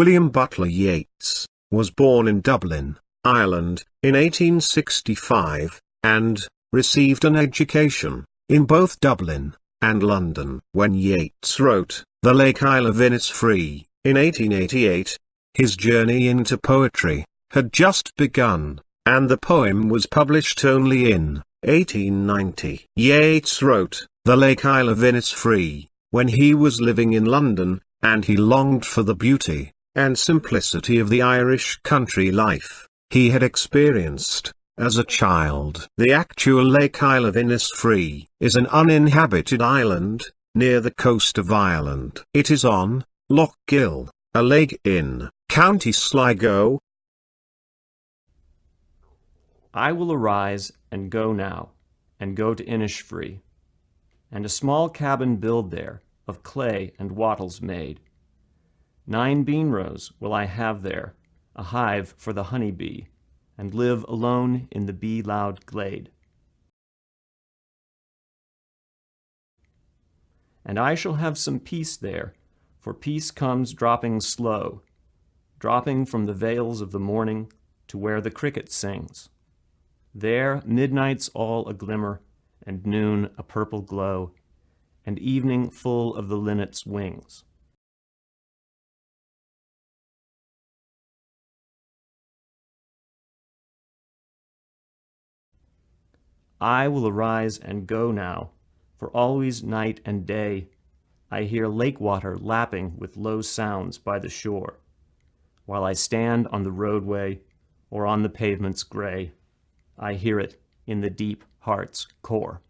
William Butler Yeats was born in Dublin, Ireland, in 1865, and received an education in both Dublin and London. When Yeats wrote The Lake Isle of Innisfree in 1888, his journey into poetry had just begun, and the poem was published only in 1890. Yeats wrote The Lake Isle of Innisfree when he was living in London, and he longed for the beauty and simplicity of the Irish country life he had experienced as a child. The actual Lake Isle of Innisfree is an uninhabited island near the coast of Ireland. It is on Lough Gill, a lake in County Sligo. I will arise and go now, and go to Innisfree, and a small cabin build there, of clay and wattles made. 9 bean rows will I have there, a hive for the honey bee, and live alone in the bee-loud glade. And I shall have some peace there, for peace comes dropping slow, dropping from the vales of the morning to where the cricket sings. There midnight's all a glimmer, and noon a purple glow, and evening full of the linnet's wings. I will arise and go now, for always night and day I hear lake water lapping with low sounds by the shore, while I stand on the roadway or on the pavement's gray. I hear it in the deep heart's core.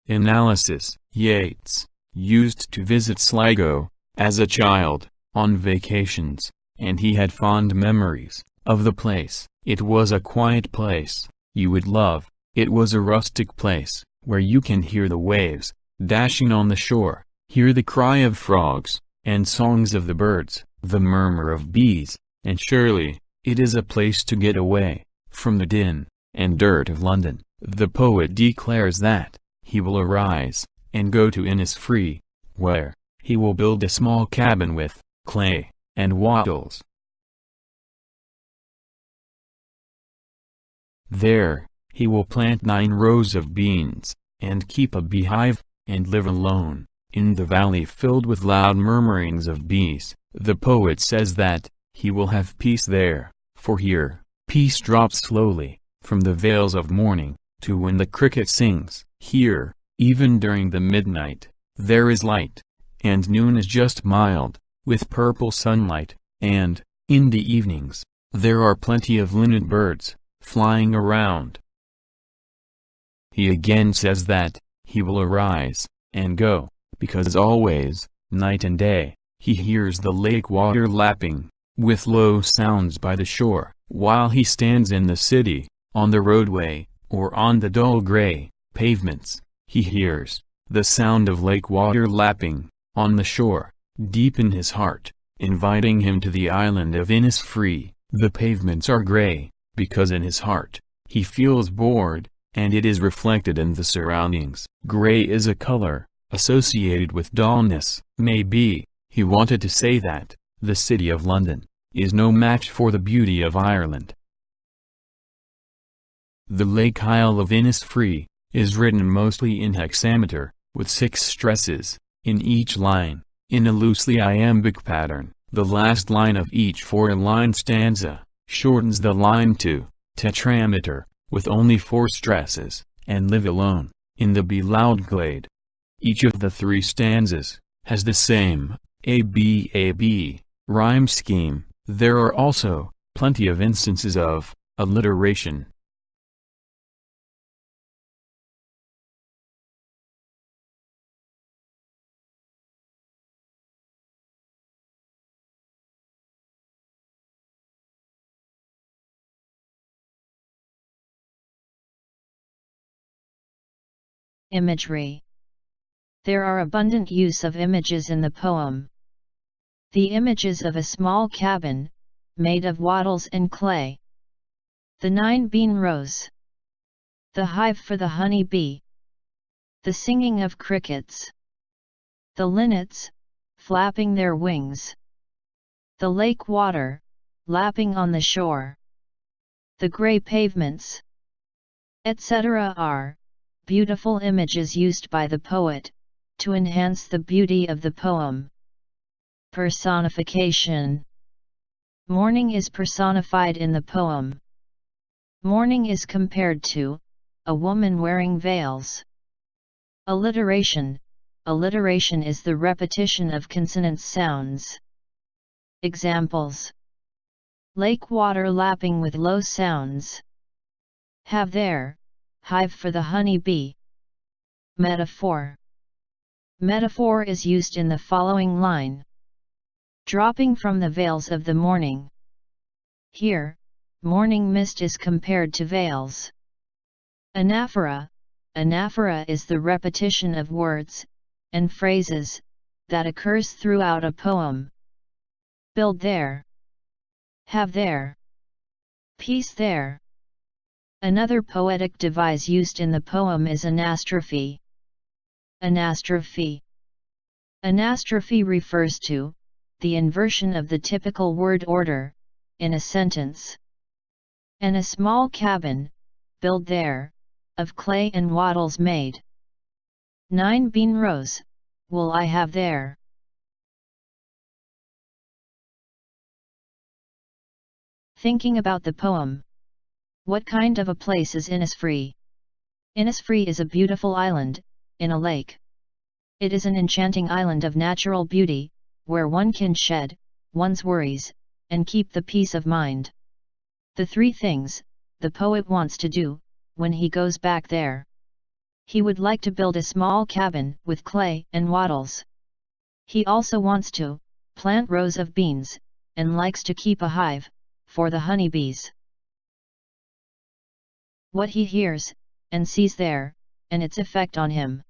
Analysis. Yeats used to visit Sligo as a child on vacations, and he had fond memories of the place. It was a quiet place you would love. It was a rustic place where you can hear the waves dashing on the shore, hear the cry of frogs and songs of the birds, the murmur of bees, and surely it is a place to get away from the din and dirt of London. The poet declares that he will arise and go to Innisfree, where he will build a small cabin with clay and wattles. There he will plant 9 rows of beans, and keep a beehive, and live alone in the valley filled with loud murmurings of bees. The poet says that he will have peace there, for here peace drops slowly from the vales of morning to when the cricket sings. Here, even during the midnight, there is light, and noon is just mild, with purple sunlight, and, in the evenings, there are plenty of linnet birds flying around. He again says that he will arise and go, because always, night and day, he hears the lake water lapping with low sounds by the shore. While he stands in the city, on the roadway, or on the dull gray pavements, he hears the sound of lake water lapping on the shore, deep in his heart, inviting him to the island of Innisfree. The pavements are gray, because in his heart, he feels bored, and it is reflected in the surroundings. Gray is a color associated with dullness. Maybe he wanted to say that the city of London is no match for the beauty of Ireland. The Lake Isle of Innisfree is written mostly in hexameter, with 6 stresses in each line, in a loosely iambic pattern. The last line of each 4-line stanza shortens the line to tetrameter, with only 4 stresses, and live alone in the be-loud glade. Each of the 3 stanzas has the same ABAB rhyme scheme. There are also plenty of instances of alliteration. Imagery. There are abundant use of images in the poem. The images of a small cabin, made of wattles and clay. The 9 bean rows. The hive for the honey bee. The singing of crickets. The linnets, flapping their wings. The lake water, lapping on the shore. The grey pavements, etc. are beautiful images used by the poet to enhance the beauty of the poem. Personification. Morning is personified in the poem. Morning is compared to a woman wearing veils. Alliteration. Alliteration is the repetition of consonant sounds. Examples: lake water lapping with low sounds. Have there, hive for the honey bee. Metaphor. Metaphor is used in the following line: dropping from the veils of the morning. Here, morning mist is compared to veils. Anaphora. Anaphora is the repetition of words and phrases that occurs throughout a poem. Build there. Have there. Peace there. Another poetic device used in the poem is anastrophe. Anastrophe. Anastrophe refers to the inversion of the typical word order in a sentence. And a small cabin, build there, of clay and wattles made. 9 bean rows, will I have there. Thinking about the poem. What kind of a place is Innisfree? Innisfree is a beautiful island, in a lake. It is an enchanting island of natural beauty, where one can shed one's worries, and keep the peace of mind. The 3 things the poet wants to do when he goes back there. He would like to build a small cabin with clay and wattles. He also wants to plant rows of beans, and likes to keep a hive for the honeybees. What he hears and sees there, and its effect on him.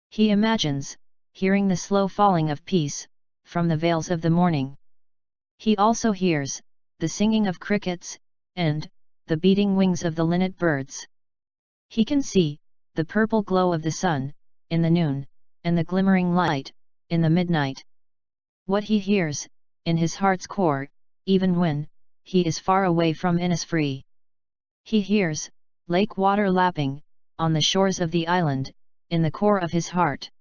He imagines hearing the slow falling of peace from the veils of the morning. He also hears the singing of crickets and the beating wings of the linnet birds. He can see the purple glow of the sun in the noon, and the glimmering light in the midnight. What he hears in his heart's core, even when he is far away from Innisfree. He hears lake water lapping on the shores of the island, in the core of his heart.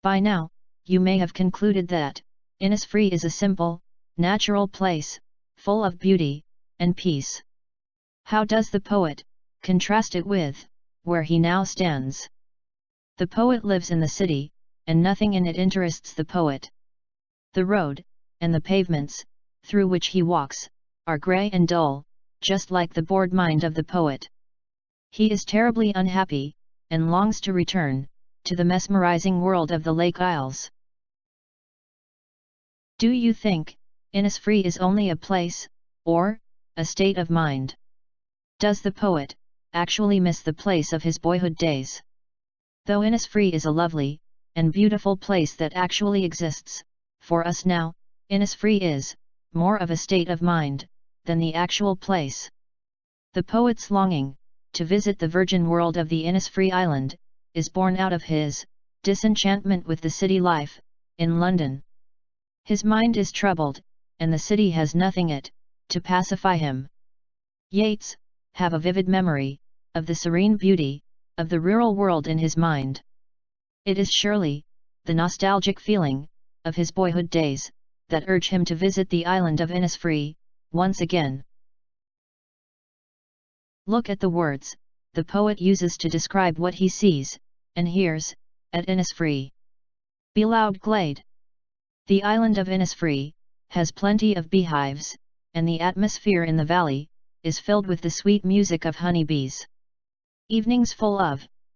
By now, you may have concluded that Innisfree is a simple, natural place, full of beauty and peace. How does the poet contrast it with where he now stands? The poet lives in the city, and nothing in it interests the poet. The road, and the pavements, through which he walks, are grey and dull, just like the bored mind of the poet. He is terribly unhappy, and longs to return to the mesmerizing world of the Lake Isles. Do you think Innisfree is only a place, or a state of mind? Does the poet actually miss the place of his boyhood days? Though Innisfree is a lovely and beautiful place that actually exists for us now, Innisfree is more of a state of mind than the actual place. The poet's longing to visit the virgin world of the Innisfree island is born out of his disenchantment with the city life in London. His mind is troubled, and the city has nothing to pacify him. Yeats have a vivid memory of the serene beauty of the rural world in his mind. It is surely the nostalgic feeling of his boyhood days that urge him to visit the island of Innisfree once again. Look at the words the poet uses to describe what he sees and hears at Innisfree. Beloud glade. The island of Innisfree has plenty of beehives, and the atmosphere in the valley is filled with the sweet music of honeybees. Evenings full of